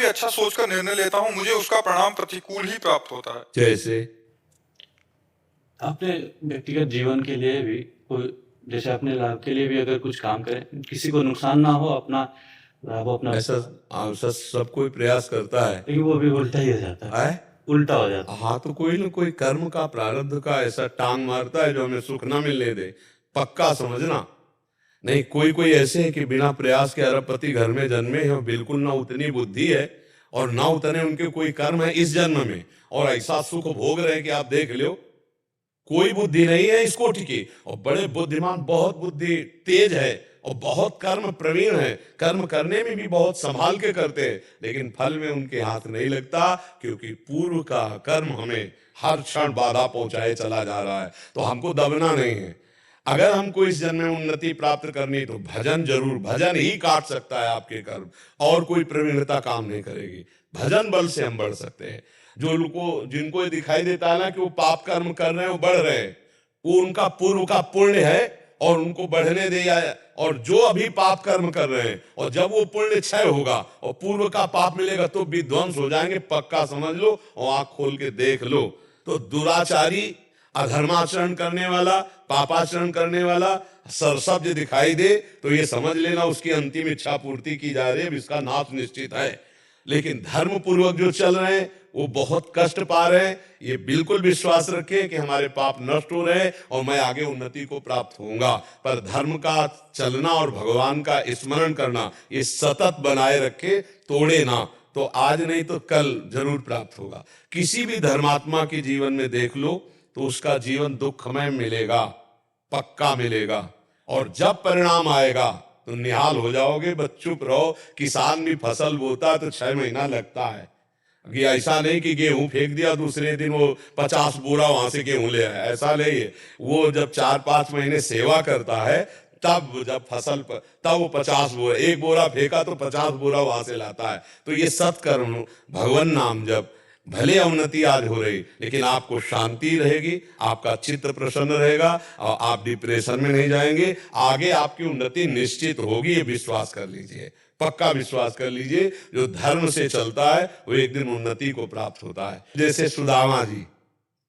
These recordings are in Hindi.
भी अच्छा सोचकर निर्णय लेता हूँ, मुझे उसका परिणाम प्रतिकूल ही प्राप्त होता है। जैसे अपने व्यक्तिगत जीवन के लिए भी कोई, जैसे अपने लाभ के लिए भी अगर कुछ काम करें, किसी को नुकसान ना हो, अपना लाभ अपना, ऐसा सब कोई प्रयास करता है, लेकिन वो भी उल्टा ही हो जाता है, उल्टा हो जाता है। हाँ, तो कोई न कोई कर्म का प्रारब्ध का ऐसा टांग मारता है जो हमें सुख ना मिलने दे। पक्का समझना। नहीं, कोई कोई ऐसे है कि बिना प्रयास के अरबपति घर में जन्मे हैं, बिल्कुल ना उतनी बुद्धि है और ना उतने उनके कोई कर्म है इस जन्म में, और ऐसा सुख भोग रहे हैं कि आप देख लो, कोई बुद्धि नहीं है इस कोटि की, और बड़े बुद्धिमान, बहुत बुद्धि तेज है और बहुत कर्म प्रवीण है, कर्म करने में भी बहुत संभाल के करते हैं, लेकिन फल में उनके हाथ नहीं लगता, क्योंकि पूर्व का कर्म हमें हर क्षण बाधा पहुंचाए चला जा रहा है। तो हमको दबना नहीं है। अगर हमको इस जन्म में उन्नति प्राप्त करनी तो भजन जरूर, भजन ही काट सकता है आपके कर्म, और कोई प्रवीणता काम नहीं करेगी। भजन बल से हम बढ़ सकते हैं। जो लोगों जिनको ये दिखाई देता है ना कि वो पाप कर्म कर रहे हैं, वो बढ़ रहे हैं, वो उनका पूर्व का पुण्य है और उनको बढ़ने दे, और जो अभी पाप कर्म कर रहे हैं, और जब वो पुण्य क्षय होगा और पूर्व का पाप मिलेगा तो विध्वंस हो जाएंगे, पक्का समझ लो और आंख खोल के देख लो। तो दुराचारी, अधर्माचरण करने वाला, पापाचरण करने वाला सरसब्ज दिखाई दे तो ये समझ लेना उसकी अंतिम इच्छा पूर्ति की जा रही है, इसका नाश निश्चित है। लेकिन धर्म पूर्वक जो चल रहे हैं वो बहुत कष्ट पा रहे हैं। ये बिल्कुल विश्वास रखें कि हमारे पाप नष्ट हो रहे हैं और मैं आगे उन्नति को प्राप्त होऊंगा। पर धर्म का चलना और भगवान का स्मरण करना ये सतत बनाए रखे, तोड़े ना, तो आज नहीं तो कल जरूर प्राप्त होगा। किसी भी धर्मात्मा के जीवन में देख लो तो उसका जीवन दुखमय मिलेगा, पक्का मिलेगा, और जब परिणाम आएगा तो निहाल हो जाओगे। बस चुप रहो। किसान भी फसल बोता है तो 6 महीना लगता है, कि ऐसा नहीं कि गेहूं फेंक दिया दूसरे दिन वो 50 बोरा वहां से गेहूं ले आया, ऐसा नहीं है। वो जब 4-5 महीने सेवा करता है तब जब फसल पर, तब वो 50 बोरा, एक बोरा फेंका तो 50 बोरा वहां से लाता है। तो ये सत्कर्म, भगवान नाम जब, भले उन्नति आज हो रही लेकिन आपको शांति रहेगी, आपका चित्त प्रसन्न रहेगा और आप डिप्रेशन में नहीं जाएंगे। आगे आपकी उन्नति निश्चित होगी, ये विश्वास कर लीजिए, पक्का विश्वास कर लीजिए। जो धर्म से चलता है वो एक दिन उन्नति को प्राप्त होता है। जैसे सुदामा जी,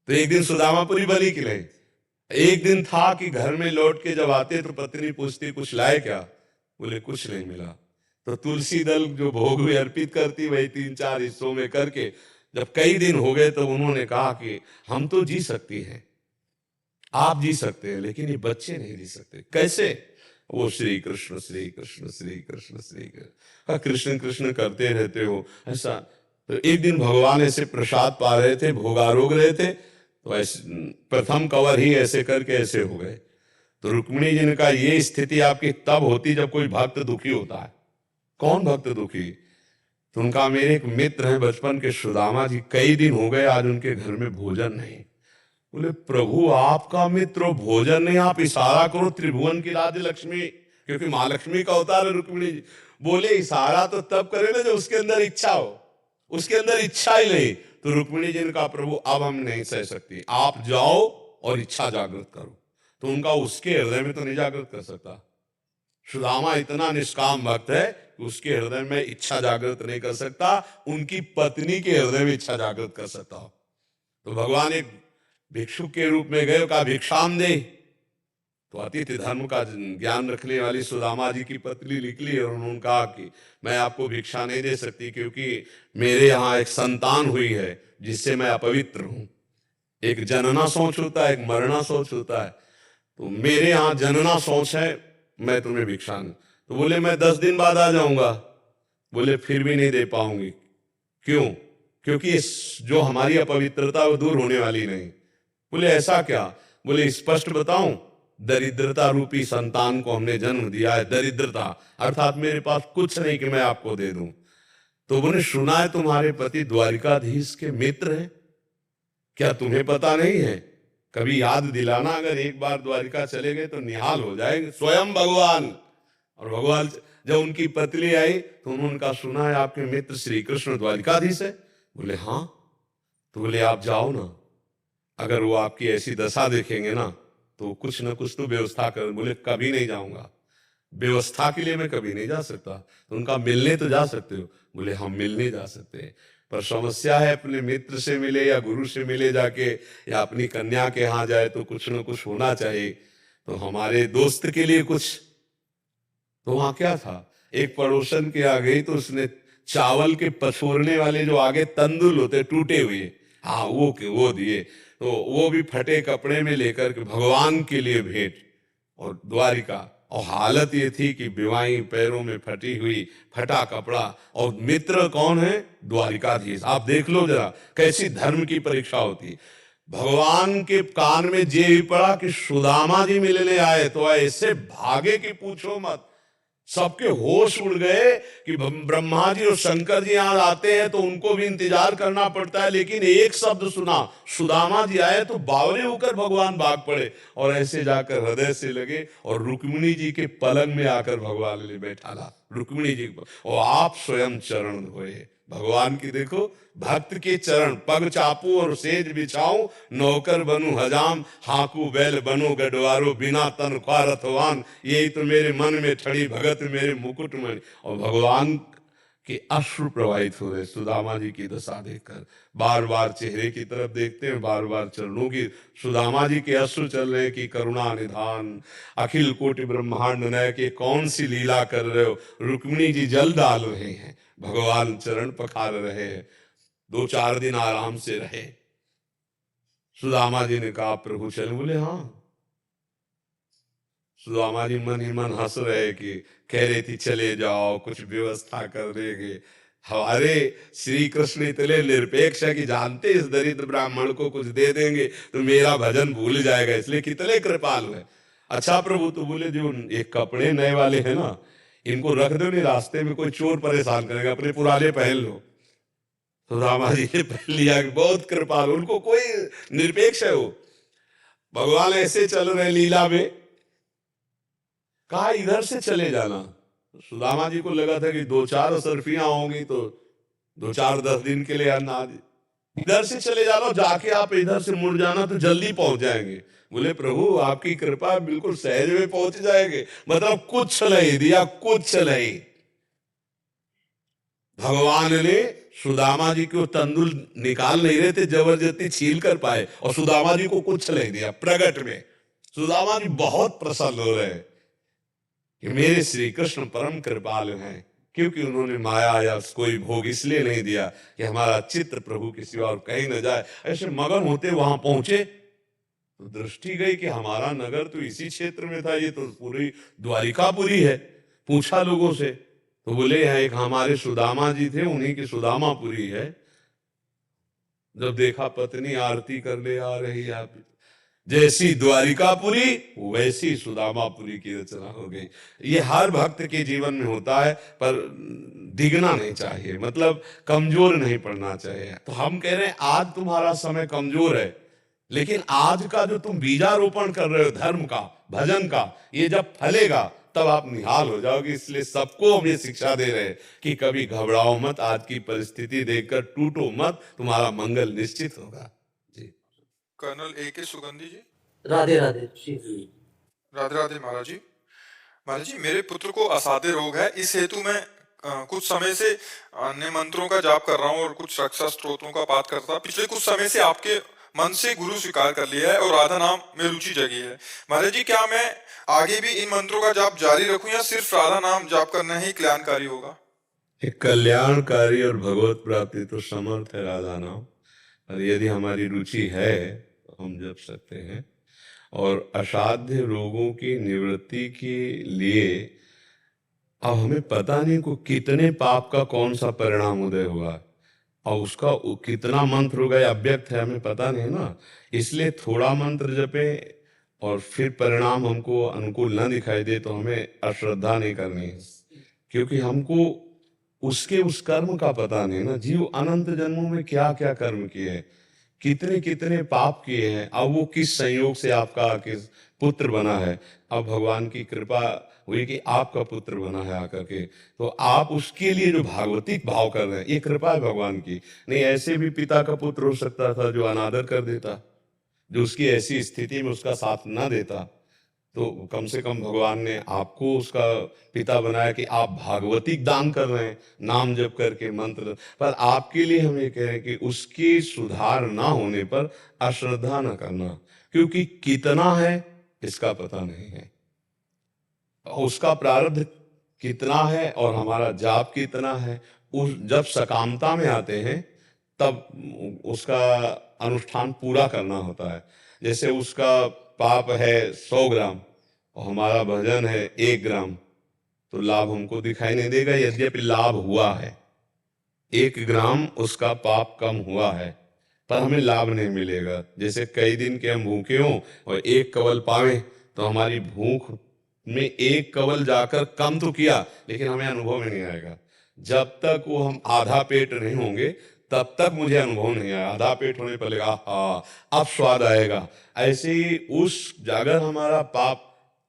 तो एक दिन सुदामापुरी बलि के लिए, एक दिन था कि घर में लौट के जब आते तो पत्नी पूछती कुछ लाए क्या, बोले कुछ नहीं मिला। तो तुलसी दल जो भोग में अर्पित करती वही 3-4 हिस्सों में करके, जब कई दिन हो गए तो उन्होंने कहा कि हम तो जी सकती हैं, आप जी सकते हैं, लेकिन ये बच्चे नहीं जी सकते। कैसे? वो श्री कृष्ण श्री कृष्ण श्री कृष्ण श्री कृष्ण, कृष्ण कृष्ण करते रहते हो ऐसा। तो एक दिन भगवान ऐसे प्रसाद पा रहे थे, भोगारोग रहे थे, तो ऐसे प्रथम कवर ही ऐसे करके ऐसे हो गए। तो रुक्मिणी जी ने कहा ये स्थिति आपकी तब होती जब कोई भक्त दुखी होता है। कौन भक्त दुखी? तो उनका, मेरे एक मित्र हैं बचपन के सुदामा जी, कई दिन हो गए आज उनके घर में भोजन नहीं। बोले प्रभु आपका मित्र भोजन नहीं, आप इशारा करो त्रिभुवन की राज्य लक्ष्मी, क्योंकि महालक्ष्मी का अवतार है रुक्मिणी जी। बोले इशारा तो तब करे ना जब उसके अंदर इच्छा हो, उसके अंदर इच्छा ही नहीं। तो रुक्मिणी जी ने कहा प्रभु अब हम नहीं सह सकती, आप जाओ और इच्छा जागृत करो। तो उनका उसके हृदय में तो नहीं जागृत कर सकता। सुदामा इतना निष्काम भक्त है कि उसके हृदय में इच्छा जागृत नहीं कर सकता, उनकी पत्नी के हृदय में इच्छा जागृत कर सकता। तो भगवान एक भिक्षुक के रूप में गए, कहा भिक्षाम दे। तो अतिथि धर्म का ज्ञान रखने वाली सुदामा जी की पत्नी निकली और उन्होंने कहा कि मैं आपको भिक्षा नहीं दे सकती, क्योंकि मेरे यहाँ एक संतान हुई है जिससे मैं अपवित्र हूं। एक जनना सोच होता है, एक मरना सोच होता है। तो मेरे यहाँ जनना सोच है, मैं तुम्हें भिक्षा नहीं। तो बोले मैं 10 दिन बाद आ जाऊंगा। बोले फिर भी नहीं दे पाऊंगी। क्यों? क्योंकि जो हमारी अपवित्रता वो दूर होने वाली नहीं। बोले ऐसा क्या? बोले स्पष्ट बताऊं, दरिद्रता रूपी संतान को हमने जन्म दिया है। दरिद्रता अर्थात मेरे पास कुछ नहीं कि मैं आपको दे दूं। तो उन्होंने सुना है तुम्हारे पति द्वारिकाधीश के मित्र हैं, क्या तुम्हें पता नहीं है? कभी याद दिलाना, अगर एक बार द्वारिका चले गए तो निहाल हो जाएंगे स्वयं भगवान। और भगवान जब उनकी पत्नी आई तो उन्होंने कहा सुना है आपके मित्र श्री कृष्ण द्वारिकाधीश है। बोले हाँ। तो बोले आप जाओ ना, अगर वो आपकी ऐसी दशा देखेंगे ना तो कुछ ना कुछ तो व्यवस्था कर। बोले कभी नहीं जाऊंगा। व्यवस्था के लिए मैं कभी नहीं जा सकता। तो उनका मिलने तो जा सकते हो। बोले हम मिल नहीं जा सकते, पर समस्या है अपने मित्र से मिले या गुरु से मिले जाके, या अपनी कन्या के यहाँ जाए तो कुछ न कुछ होना चाहिए। तो हमारे दोस्त के लिए कुछ, तो वहां क्या था, एक पड़ोसन के आ गई तो उसने चावल के पछोरने वाले जो आगे तंदुल होते टूटे हुए, हाँ वो दिए। तो वो भी फटे कपड़े में लेकर के भगवान के लिए भेंट, और द्वारिका। और हालत ये थी कि विवाही पैरों में फटी हुई, फटा कपड़ा, और मित्र कौन है, द्वारिकाधीश। आप देख लो जरा कैसी धर्म की परीक्षा होती है। भगवान के कान में जे भी पड़ा कि सुदामा जी मिलने आए, तो ऐसे भागे कि पूछो मत। सबके होश उड़ गए कि ब्रह्मा जी और शंकर जी यहाँ आते हैं तो उनको भी इंतजार करना पड़ता है, लेकिन एक शब्द सुना, सुदामा जी आए, तो बावरे होकर भगवान भाग पड़े और ऐसे जाकर हृदय से लगे और रुक्मिणी जी के पलंग में आकर भगवान ने बैठा ला, रुक्मिणी जी को, और आप स्वयं चरण धोए भगवान की। देखो भक्त के चरण, पग चापू और सेज बिछाऊं, नौकर बनूं हजाम, हाकू बैल बनो गडवारो, बिना तन ख्वारतवान, यही तो मेरे मन में ठड़ी भगत मेरे मुकुट में। और भगवान के अश्रु प्रवाहित हो रहे सुदामा जी की दशा देखकर। बार बार चेहरे की तरफ देखते हैं, बार बार चरणों की, सुदामा जी के अश्रु चल रहे कि करुणा निधान अखिल कोटि ब्रह्मांड नय के कौन सी लीला कर रहे हो। रुक्मिणी जी जल डाल रहे हैं, भगवान चरण पखार रहे हैं। 2-4 दिन आराम से रहे। सुदामा जी ने कहा प्रभु चल, बोले हाँ। सुदामा जी मन ही मन हंस रहे कि कह रही थी चले जाओ, कुछ व्यवस्था कर देंगे। हमारे श्री कृष्ण इतने निरपेक्ष है कि जानते इस दरिद्र ब्राह्मण को कुछ दे देंगे तो मेरा भजन भूल जाएगा, इसलिए कितने कृपालु है। अच्छा प्रभु, तो बोले जो ये कपड़े नए वाले हैं ना, इनको रख दो, नहीं रास्ते में कोई चोर परेशान करेगा, अपने पुराने पहन लो। तो रामा जी ने पहन लिया, बहुत कृपालु, उनको कोई निरपेक्ष है वो। भगवान ऐसे चल रहे लीला में, कहा इधर से चले जाना। सुदामा जी को लगा था कि 2-4 सरफियां होंगी तो 2-4-10 दिन के लिए अनाज, इधर से चले जाना, जाके आप इधर से मुड़ जाना तो जल्दी पहुंच जाएंगे। बोले प्रभु आपकी कृपा, बिल्कुल सहज में पहुंच जाएंगे। मतलब कुछ नहीं दिया, कुछ नहीं। भगवान ने सुदामा जी को तंदुल निकाल नहीं रहे थे, जबरदस्ती छील कर पाए, और सुदामा जी को कुछ नहीं दिया प्रगट में। सुदामा जी बहुत प्रसन्न हो रहे कि मेरे श्री कृष्ण परम कृपालु हैं, क्योंकि उन्होंने माया या कोई भोग इसलिए नहीं दिया कि हमारा चित्त प्रभु के सिवा और कहीं न जाए। ऐसे मगन होते वहां पहुंचे तो दृष्टि गई कि हमारा नगर तो इसी क्षेत्र में था, ये तो पूरी द्वारिकापुरी है। पूछा लोगों से तो बोले यहाँ एक हमारे सुदामा जी थे, उन्हीं की सुदामापुरी है। जब देखा पत्नी आरती करने आ रही है, जैसी द्वारिकापुरी वैसी सुदामापुरी की रचना हो गई। ये हर भक्त के जीवन में होता है, पर दिगना नहीं चाहिए, मतलब कमजोर नहीं पड़ना चाहिए। तो हम कह रहे हैं आज तुम्हारा समय कमजोर है, लेकिन आज का जो तुम बीजारोपण कर रहे हो धर्म का, भजन का, ये जब फलेगा तब आप निहाल हो जाओगे। इसलिए सबको हम ये शिक्षा दे रहे हैं कि कभी घबराओ मत, आज की परिस्थिति देखकर टूटो मत, तुम्हारा मंगल निश्चित होगा। जी कर्नल A.K. सुगंधी जी। राधे राधे जी। राधे राधे महाराज जी। महाराज जी, मेरे पुत्र को असाध्य रोग है, इस हेतु मैं कुछ समय से अन्य मंत्रों का जाप कर रहा हूँ और कुछ रक्षा स्त्रोतों का पाठ करता। पिछले कुछ समय से आपके मन से गुरु स्वीकार कर लिया है और राधा नाम में रुचि जगी है। महाराज जी, क्या मैं आगे भी इन मंत्रों का जाप जारी रखूं या सिर्फ राधा नाम जाप करना ही कल्याणकारी होगा? एक कल्याणकारी और भगवत प्राप्ति तो समर्थ है राधा नाम, और यदि हमारी रुचि है तो हम जप सकते हैं। और असाध्य रोगों की निवृत्ति के लिए अब हमें पता नहीं को कितने पाप का कौन सा परिणाम उदय हुआ, और उसका कितना मंत्र हो गया अव्यक्त है, हमें पता नहीं ना। इसलिए थोड़ा मंत्र जपे और फिर परिणाम हमको अनुकूल न दिखाई दे तो हमें अश्रद्धा नहीं करनी है, क्योंकि हमको उसके उस कर्म का पता नहीं ना। जीव अनंत जन्मों में क्या क्या कर्म किए हैं, कितने कितने पाप किए हैं, अब वो किस संयोग से आपका किस पुत्र बना है। अब भगवान की कृपा हुई कि आपका पुत्र बना है आकर के, तो आप उसके लिए जो भागवतिक भाव कर रहे हैं, ये कृपा है भगवान की। नहीं ऐसे भी पिता का पुत्र हो सकता था जो अनादर कर देता, जो उसकी ऐसी स्थिति में उसका साथ ना देता। तो कम से कम भगवान ने आपको उसका पिता बनाया कि आप भागवतिक दान कर रहे हैं नाम जप करके मंत्र, पर आपके लिए हम ये कह रहे हैं कि उसकी सुधार ना होने पर अश्रद्धा न करना, क्योंकि कितना है इसका पता नहीं है, उसका प्रारब्ध कितना है और हमारा जाप कितना है। उस जब सकामता में आते हैं तब उसका अनुष्ठान पूरा करना होता है। जैसे उसका पाप है 100 ग्राम और हमारा भजन है 1 ग्राम, तो लाभ हमको दिखाई नहीं देगा, यद्यपि लाभ हुआ है 1 ग्राम उसका पाप कम हुआ है, पर हमें लाभ नहीं मिलेगा। जैसे कई दिन के हम भूखे हों और 1 कवल पावें तो हमारी भूख में 1 कवल जाकर कम तो किया, लेकिन हमें अनुभव में नहीं आएगा। जब तक वो हम आधा पेट नहीं होंगे तब तक मुझे अनुभव नहीं आया, आधा पेट होने पर लगा हाँ अब स्वाद आएगा। ऐसे ही अगर हमारा पाप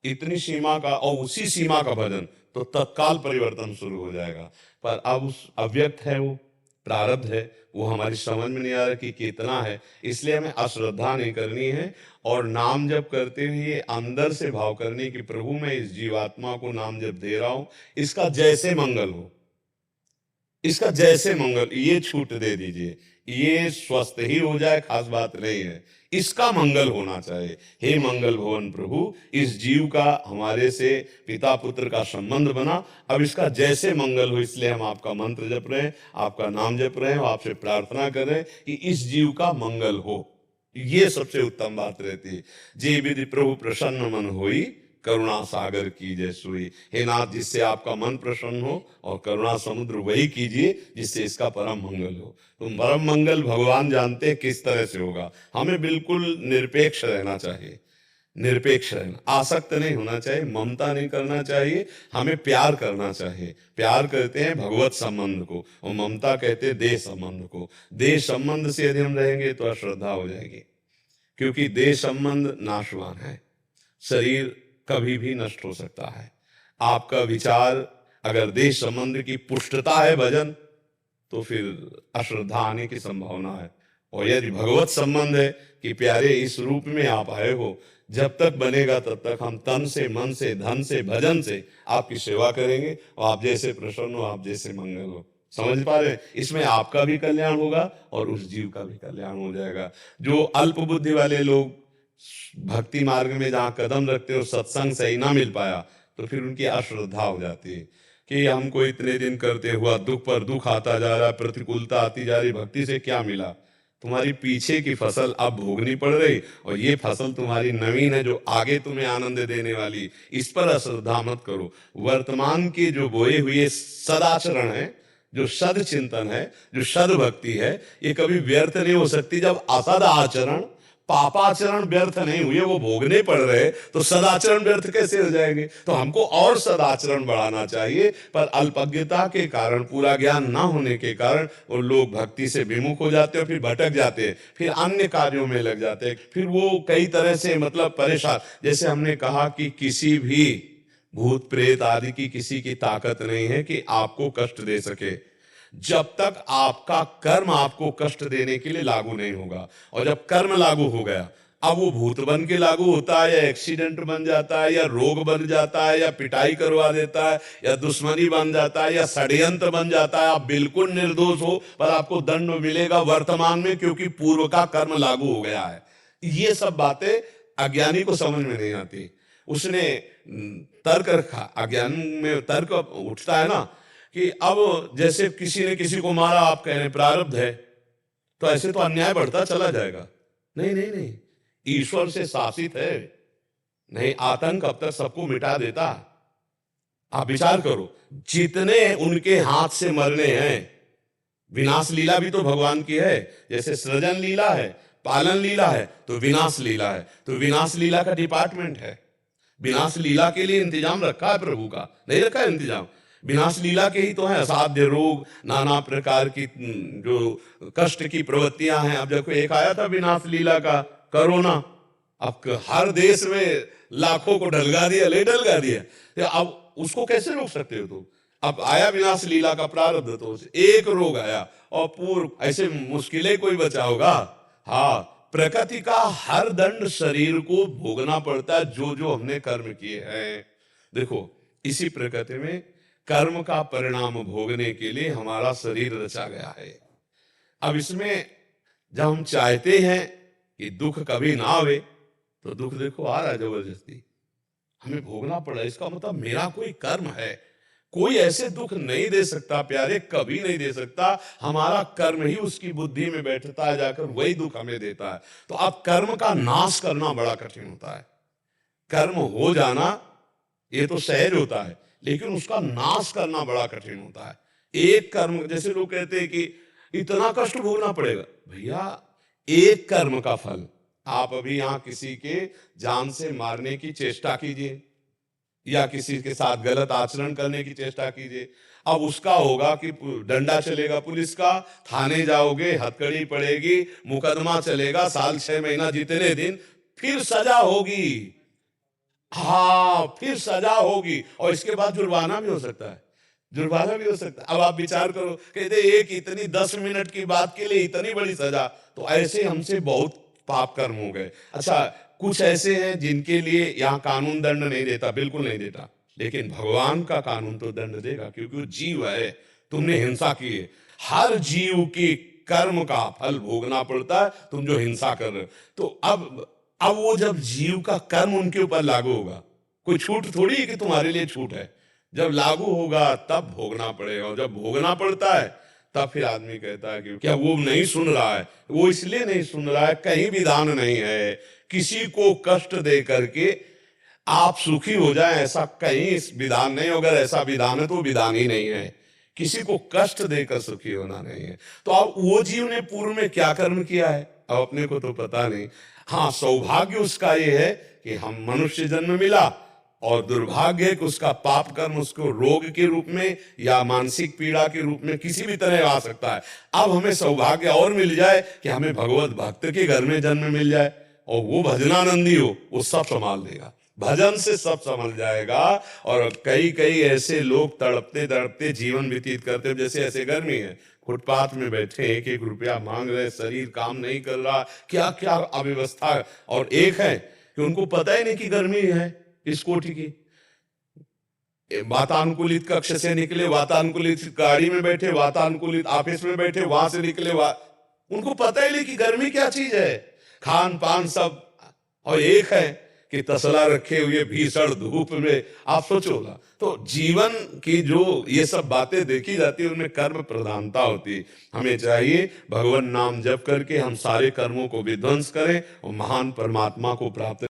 इतनी सीमा का और उसी सीमा का भजन, तो तत्काल परिवर्तन शुरू हो जाएगा। पर अब उस अव्यक्त है, वो प्रारब्ध है, वो हमारी समझ में नहीं आ रहा कि कितना है, इसलिए हमें अश्रद्धा नहीं करनी है। और नाम जप करते हुए अंदर से भाव करने की प्रभु मैं इस जीवात्मा को नाम जप दे रहा हूं, इसका जैसे मंगल हो, इसका जैसे मंगल, ये छूट दे दीजिए, ये स्वस्थ ही हो जाए खास बात नहीं है, इसका मंगल होना चाहिए। हे मंगल भवन प्रभु, इस जीव का हमारे से पिता पुत्र का संबंध बना, अब इसका जैसे मंगल हो, इसलिए हम आपका मंत्र जप रहे हैं, आपका नाम जप रहे हैं, आपसे प्रार्थना कर रहे हैं कि इस जीव का मंगल हो। ये सबसे उत्तम बात रहती है। जे विधि प्रभु प्रसन्न मन होई, करुणा सागर कीजिए सोई। हे नाथ, जिससे आपका मन प्रसन्न हो और करुणा समुद्र वही कीजिए जिससे इसका परम मंगल हो। तो परम मंगल भगवान जानते हैं किस तरह से होगा। हमें बिल्कुल निरपेक्ष रहना चाहिए, निरपेक्ष रहना, आसक्त नहीं होना चाहिए, ममता नहीं करना चाहिए, हमें प्यार करना चाहिए। प्यार करते हैं भगवत संबंध को और ममता कहते हैं देह संबंध को। देह संबंध से यदि हम रहेंगे तो अश्रद्धा हो जाएगी, क्योंकि देह संबंध नाशवान है, शरीर कभी भी नष्ट हो सकता है। आपका विचार अगर देह संबंध की पुष्टता है भजन, तो फिर अश्रद्धा आने की संभावना है। और यदि भगवत संबंध है कि प्यारे इस रूप में आप आए हो, जब तक बनेगा तब तक हम तन से मन से धन से भजन से आपकी सेवा करेंगे और आप जैसे प्रसन्न हो, आप जैसे मंगल हो। समझ पा रहे हैं? इसमें आपका भी कल्याण होगा और उस जीव का भी कल्याण हो जाएगा। जो अल्प बुद्धि वाले लोग भक्ति मार्ग में जहाँ कदम रखते हो, सत्संग सही ना मिल पाया, तो फिर उनकी अश्रद्धा हो जाती है कि हमको इतने दिन करते हुआ दुख पर दुख आता जा रहा, प्रतिकूलता आती जा रही, भक्ति से क्या मिला? तुम्हारी पीछे की फसल अब भोगनी पड़ रही और ये फसल तुम्हारी नवीन है जो आगे तुम्हें आनंद देने वाली। इस पर अश्रद्धा मत करो। वर्तमान की जो बोए हुए सदाचरण है, जो सद चिंतन है, जो सद भक्ति है, ये कभी व्यर्थ नहीं हो सकती। जब असद आचरण पापाचरण व्यर्थ नहीं हुए, वो भोगने पड़ रहे, तो सदाचरण व्यर्थ कैसे हो जाएंगे? तो हमको और सदाचरण बढ़ाना चाहिए, पर अल्पज्ञता के कारण, पूरा ज्ञान ना होने के कारण वो लोग भक्ति से विमुख हो जाते हैं, फिर भटक जाते हैं, फिर अन्य कार्यों में लग जाते हैं, फिर वो कई तरह से मतलब परेशान। जैसे हमने कहा कि किसी भी भूत प्रेत आदि की किसी की ताकत नहीं है कि आपको कष्ट दे सके, जब तक आपका कर्म आपको कष्ट देने के लिए लागू नहीं होगा। और जब कर्म लागू हो गया, अब वो भूत बन के लागू होता है, या एक्सीडेंट बन जाता है, या रोग बन जाता है, या पिटाई करवा देता है, या दुश्मनी बन जाता है, या षड्यंत्र बन जाता है। आप बिल्कुल निर्दोष हो पर आपको दंड मिलेगा वर्तमान में, क्योंकि पूर्व का कर्म लागू हो गया है। ये सब बातें अज्ञानी को समझ में नहीं आती। उसने तर्क रखा, अज्ञान में तर्क उठता है ना कि अब जैसे किसी ने किसी को मारा, आप कह रहे हैं प्रारब्ध है, तो ऐसे तो अन्याय बढ़ता चला जाएगा। नहीं नहीं नहीं, ईश्वर से शासित है, नहीं आतंक अब तक सबको मिटा देता। आप विचार करो, जितने उनके हाथ से मरने हैं, विनाश लीला भी तो भगवान की है। जैसे सृजन लीला है, पालन लीला है, तो विनाश लीला है। तो विनाश लीला का डिपार्टमेंट है, विनाश लीला के लिए इंतजाम रखा है प्रभु का, नहीं रखा है इंतजाम? विनाश लीला के ही तो है असाध्य रोग, नाना प्रकार की जो कष्ट की प्रवृत्तियां हैं। अब देखो, एक आया था विनाश लीला का कोरोना, अब हर देश में लाखों को डलगा दिया, ले डलगा दिया। अब उसको कैसे रोक सकते हो तुम? अब आया विनाश लीला का प्रारब्ध, तो एक रोग आया और पूर्व ऐसे मुश्किलें कोई बचा होगा? हाँ, प्रकृति का हर दंड शरीर को भोगना पड़ता है, जो जो हमने कर्म किए हैं। देखो, इसी प्रकृति में कर्म का परिणाम भोगने के लिए हमारा शरीर रचा गया है। अब इसमें जब हम चाहते हैं कि दुख कभी ना आवे, तो दुख देखो आ रहा है जबरदस्ती, हमें भोगना पड़ा। इसका मतलब मेरा कोई कर्म है। कोई ऐसे दुख नहीं दे सकता प्यारे, कभी नहीं दे सकता। हमारा कर्म ही उसकी बुद्धि में बैठता है, जाकर वही दुख हमें देता है। तो अब कर्म का नाश करना बड़ा कठिन होता है। कर्म हो जाना ये तो सहज होता है, लेकिन उसका नाश करना बड़ा कठिन होता है। एक कर्म, जैसे लोग कहते हैं कि इतना कष्ट भोगना पड़ेगा, भैया एक कर्म का फल। आप अभी यहां किसी के जान से मारने की चेष्टा कीजिए, या किसी के साथ गलत आचरण करने की चेष्टा कीजिए। अब उसका होगा कि डंडा चलेगा पुलिस का, थाने जाओगे, हथकड़ी पड़ेगी, मुकदमा चलेगा, साल 6 महीना जितने दिन, फिर सजा होगी। हाँ, फिर सजा होगी, और इसके बाद जुर्माना भी हो सकता है। जुर्माना भी हो सकता है। अब आप विचार करो, कहते एक इतनी 10 मिनट की बात के लिए इतनी बड़ी सजा, तो ऐसे हमसे बहुत पाप कर्म हो गए। अच्छा, कुछ ऐसे हैं जिनके लिए यहाँ कानून दंड नहीं देता, बिल्कुल नहीं देता, लेकिन भगवान का कानून तो दंड देगा, क्योंकि वो जीव है। तुमने हिंसा की है, हर जीव की कर्म का फल भोगना पड़ता है, तुम जो हिंसा कर रहे हो। तो अब वो जब जीव का कर्म उनके ऊपर लागू होगा, कोई छूट थोड़ी है कि तुम्हारे लिए छूट है। जब लागू होगा तब भोगना पड़ेगा, और जब भोगना पड़ता है तब फिर आदमी कहता है कि क्या वो नहीं सुन रहा है। वो इसलिए नहीं सुन रहा है, कहीं विधान नहीं है किसी को कष्ट दे करके आप सुखी हो जाए, ऐसा कहीं विधान नहीं। अगर ऐसा विधान है तो विधान ही नहीं है, किसी को कष्ट देकर सुखी होना नहीं है। तो अब वो जीव ने पूर्व में क्या कर्म किया है, अब अपने को तो पता नहीं। हाँ, सौभाग्य उसका ये है कि हम मनुष्य जन्म मिला, और दुर्भाग्य है कि उसका पाप कर्म उसको रोग के रूप में या मानसिक पीड़ा के रूप में किसी भी तरह आ सकता है। अब हमें सौभाग्य और मिल जाए कि हमें भगवत भक्त के घर में जन्म मिल जाए, और वो भजनानंदी हो, वो सब संभाल देगा, भजन से सब संभल जाएगा। और कई कई ऐसे लोग तड़पते तड़पते जीवन व्यतीत करते, जैसे ऐसे गर्मी है, फुटपाथ में बैठे 1-1 रुपया मांग रहे, शरीर काम नहीं कर रहा, क्या क्या अव्यवस्था। और एक है कि उनको पता ही नहीं कि गर्मी है इस कोटि की। वातानुकूलित कक्ष से निकले, वातानुकूलित गाड़ी में बैठे, वातानुकूलित ऑफिस में बैठे, वहां से निकले, उनको पता ही नहीं कि गर्मी क्या चीज है, खान पान सब। और एक है कि तसला रखे हुए भीषण धूप में, आप सोचो ना। तो जीवन की जो ये सब बातें देखी जाती है, उनमें कर्म प्रधानता होती है। हमें चाहिए भगवान नाम जप करके हम सारे कर्मों को विध्वंस करें और महान परमात्मा को प्राप्त